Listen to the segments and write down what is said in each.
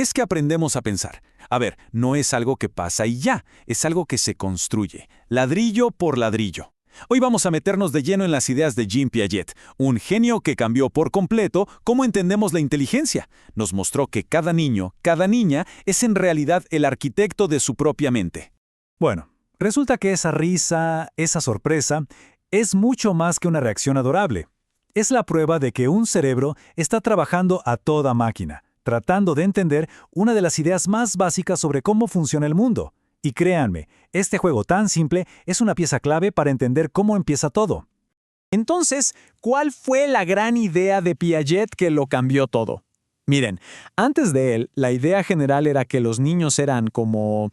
es que aprendemos a pensar. A ver, no es algo que pasa y ya, es algo que se construye, ladrillo por ladrillo. Hoy vamos a meternos de lleno en las ideas de Jean Piaget, un genio que cambió por completo cómo entendemos la inteligencia. Nos mostró que cada niño, cada niña, es en realidad el arquitecto de su propia mente. Bueno, resulta que esa risa, esa sorpresa, es mucho más que una reacción adorable. Es la prueba de que un cerebro está trabajando a toda máquina, tratando de entender una de las ideas más básicas sobre cómo funciona el mundo. Y créanme, este juego tan simple es una pieza clave para entender cómo empieza todo. Entonces, ¿cuál fue la gran idea de Piaget que lo cambió todo? Miren, antes de él, la idea general era que los niños eran como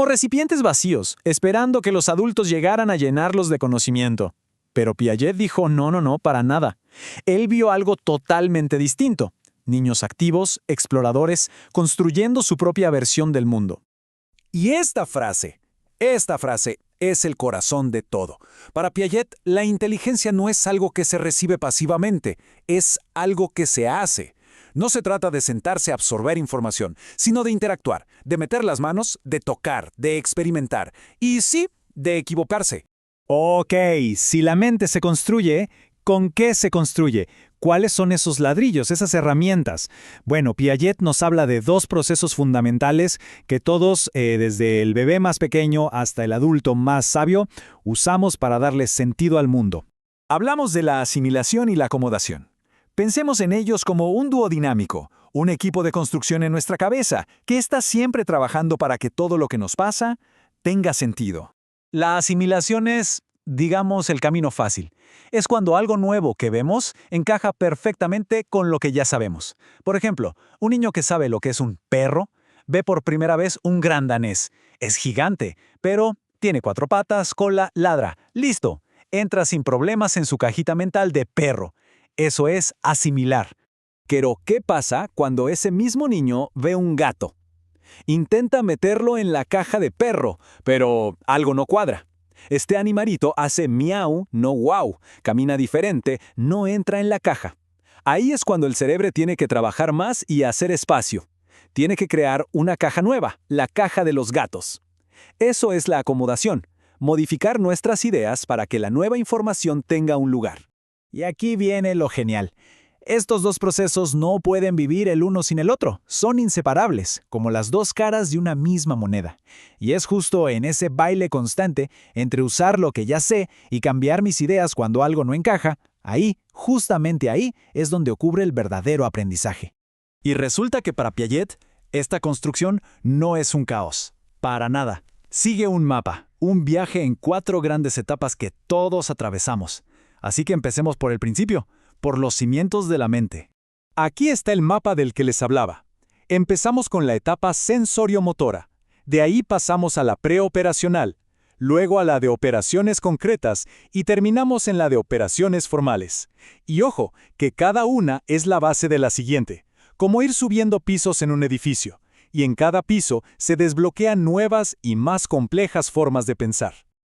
recipientes vacíos, esperando que los adultos llegaran a llenarlos de conocimiento. Pero Piaget dijo no, para nada. Él vio algo totalmente distinto. Niños activos, exploradores, construyendo su propia versión del mundo. Y esta frase es el corazón de todo. Para Piaget, la inteligencia no es algo que se recibe pasivamente, es algo que se hace. No se trata de sentarse a absorber información, sino de interactuar, de meter las manos, de tocar, de experimentar y sí, de equivocarse. Ok, si la mente se construye, ¿con qué se construye? ¿Cuáles son esos ladrillos, esas herramientas? Bueno, Piaget nos habla de dos procesos fundamentales que todos, desde el bebé más pequeño hasta el adulto más sabio, usamos para darle sentido al mundo. Hablamos de la asimilación y la acomodación. Pensemos en ellos como un dúo dinámico, un equipo de construcción en nuestra cabeza, que está siempre trabajando para que todo lo que nos pasa tenga sentido. La asimilación es, digamos, el camino fácil. Es cuando algo nuevo que vemos encaja perfectamente con lo que ya sabemos. Por ejemplo, un niño que sabe lo que es un perro, ve por primera vez un gran danés. Es gigante, pero tiene 4 patas, cola, ladra. ¡Listo! Entra sin problemas en su cajita mental de perro. Eso es asimilar. Pero, ¿qué pasa cuando ese mismo niño ve un gato? Intenta meterlo en la caja de perro, pero algo no cuadra. Este animalito hace miau, no wow, camina diferente, no entra en la caja. Ahí es cuando el cerebro tiene que trabajar más y hacer espacio. Tiene que crear una caja nueva, la caja de los gatos. Eso es la acomodación, modificar nuestras ideas para que la nueva información tenga un lugar. Y aquí viene lo genial. Estos dos procesos no pueden vivir el uno sin el otro, son inseparables, como las dos caras de una misma moneda. Y es justo en ese baile constante entre usar lo que ya sé y cambiar mis ideas cuando algo no encaja, justamente ahí, es donde ocurre el verdadero aprendizaje. Y resulta que para Piaget, esta construcción no es un caos, para nada. Sigue un mapa, un viaje en 4 grandes etapas que todos atravesamos. Así que empecemos por el principio, por los cimientos de la mente. Aquí está el mapa del que les hablaba. Empezamos con la etapa sensorio-motora. De ahí pasamos a la preoperacional, luego a la de operaciones concretas y terminamos en la de operaciones formales. Y ojo, que cada una es la base de la siguiente, como ir subiendo pisos en un edificio, y en cada piso se desbloquean nuevas y más complejas formas de pensar.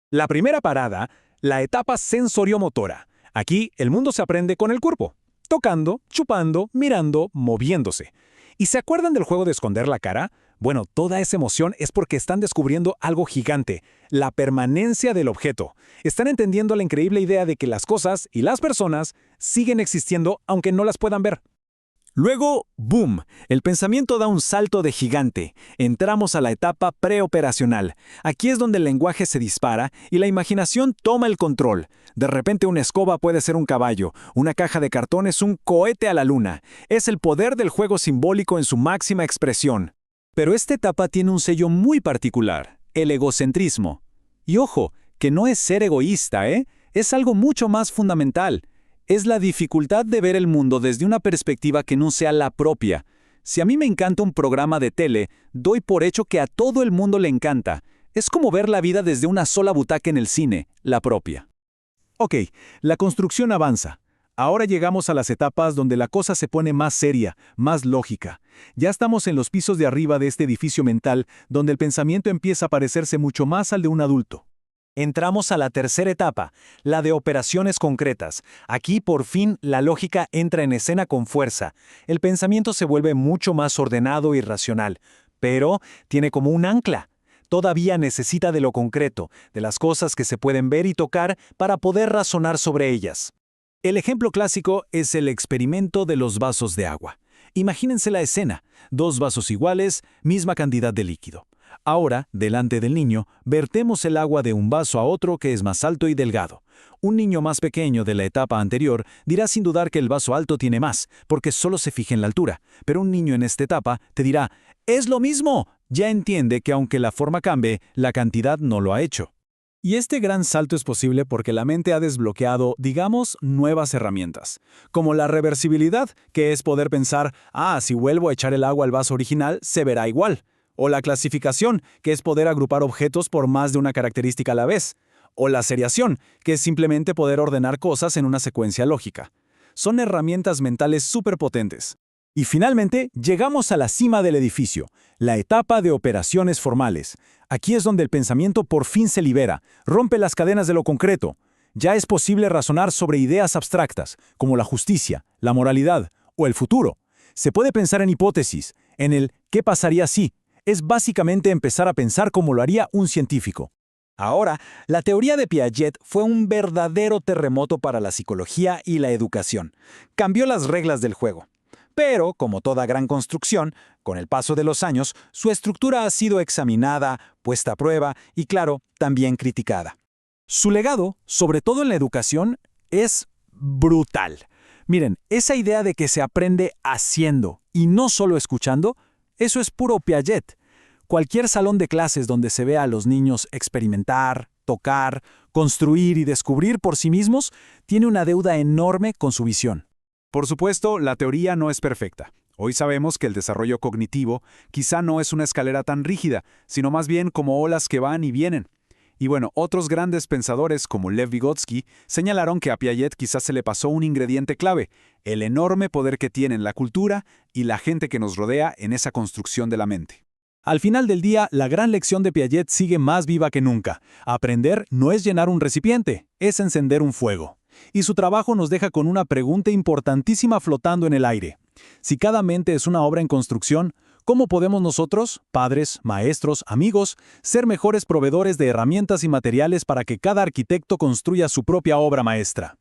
La primera parada, la etapa sensorio-motora. Aquí el mundo se aprende con el cuerpo, tocando, chupando, mirando, moviéndose. ¿Y se acuerdan del juego de esconder la cara? Bueno, toda esa emoción es porque están descubriendo algo gigante, la permanencia del objeto. Están entendiendo la increíble idea de que las cosas y las personas siguen existiendo aunque no las puedan ver. Luego, ¡boom! El pensamiento da un salto de gigante. Entramos a la etapa preoperacional. Aquí es donde el lenguaje se dispara y la imaginación toma el control. De repente una escoba puede ser un caballo, una caja de cartón es un cohete a la luna. Es el poder del juego simbólico en su máxima expresión. Pero esta etapa tiene un sello muy particular, el egocentrismo. Y ojo, que no es ser egoísta, es algo mucho más fundamental. Es la dificultad de ver el mundo desde una perspectiva que no sea la propia. Si a mí me encanta un programa de tele, doy por hecho que a todo el mundo le encanta. Es como ver la vida desde una sola butaca en el cine, la propia. Ok, la construcción avanza. Ahora llegamos a las etapas donde la cosa se pone más seria, más lógica. Ya estamos en los pisos de arriba de este edificio mental, donde el pensamiento empieza a parecerse mucho más al de un adulto. Entramos a la tercera etapa, la de operaciones concretas. Aquí, por fin, la lógica entra en escena con fuerza. El pensamiento se vuelve mucho más ordenado y racional, pero tiene como un ancla. Todavía necesita de lo concreto, de las cosas que se pueden ver y tocar para poder razonar sobre ellas. El ejemplo clásico es el experimento de los vasos de agua. Imagínense la escena, 2 vasos iguales, misma cantidad de líquido. Ahora, delante del niño, vertemos el agua de un vaso a otro que es más alto y delgado. Un niño más pequeño de la etapa anterior dirá sin dudar que el vaso alto tiene más, porque solo se fija en la altura. Pero un niño en esta etapa te dirá, ¡es lo mismo! Ya entiende que aunque la forma cambie, la cantidad no lo ha hecho. Y este gran salto es posible porque la mente ha desbloqueado, digamos, nuevas herramientas, como la reversibilidad, que es poder pensar, si vuelvo a echar el agua al vaso original, se verá igual. O la clasificación, que es poder agrupar objetos por más de una característica a la vez. O la seriación, que es simplemente poder ordenar cosas en una secuencia lógica. Son herramientas mentales superpotentes. Y finalmente, llegamos a la cima del edificio, la etapa de operaciones formales. Aquí es donde el pensamiento por fin se libera, rompe las cadenas de lo concreto. Ya es posible razonar sobre ideas abstractas, como la justicia, la moralidad o el futuro. Se puede pensar en hipótesis, en el ¿qué pasaría si? Es básicamente empezar a pensar como lo haría un científico. Ahora, la teoría de Piaget fue un verdadero terremoto para la psicología y la educación. Cambió las reglas del juego. Pero, como toda gran construcción, con el paso de los años, su estructura ha sido examinada, puesta a prueba y, claro, también criticada. Su legado, sobre todo en la educación, es brutal. Miren, esa idea de que se aprende haciendo y no solo escuchando, eso es puro Piaget. Cualquier salón de clases donde se vea a los niños experimentar, tocar, construir y descubrir por sí mismos, tiene una deuda enorme con su visión. Por supuesto, la teoría no es perfecta. Hoy sabemos que el desarrollo cognitivo quizá no es una escalera tan rígida, sino más bien como olas que van y vienen. Y bueno, otros grandes pensadores como Lev Vygotsky señalaron que a Piaget quizás se le pasó un ingrediente clave, el enorme poder que tienen la cultura y la gente que nos rodea en esa construcción de la mente. Al final del día, la gran lección de Piaget sigue más viva que nunca. Aprender no es llenar un recipiente, es encender un fuego. Y su trabajo nos deja con una pregunta importantísima flotando en el aire. Si cada mente es una obra en construcción, ¿cómo podemos nosotros, padres, maestros, amigos, ser mejores proveedores de herramientas y materiales para que cada arquitecto construya su propia obra maestra?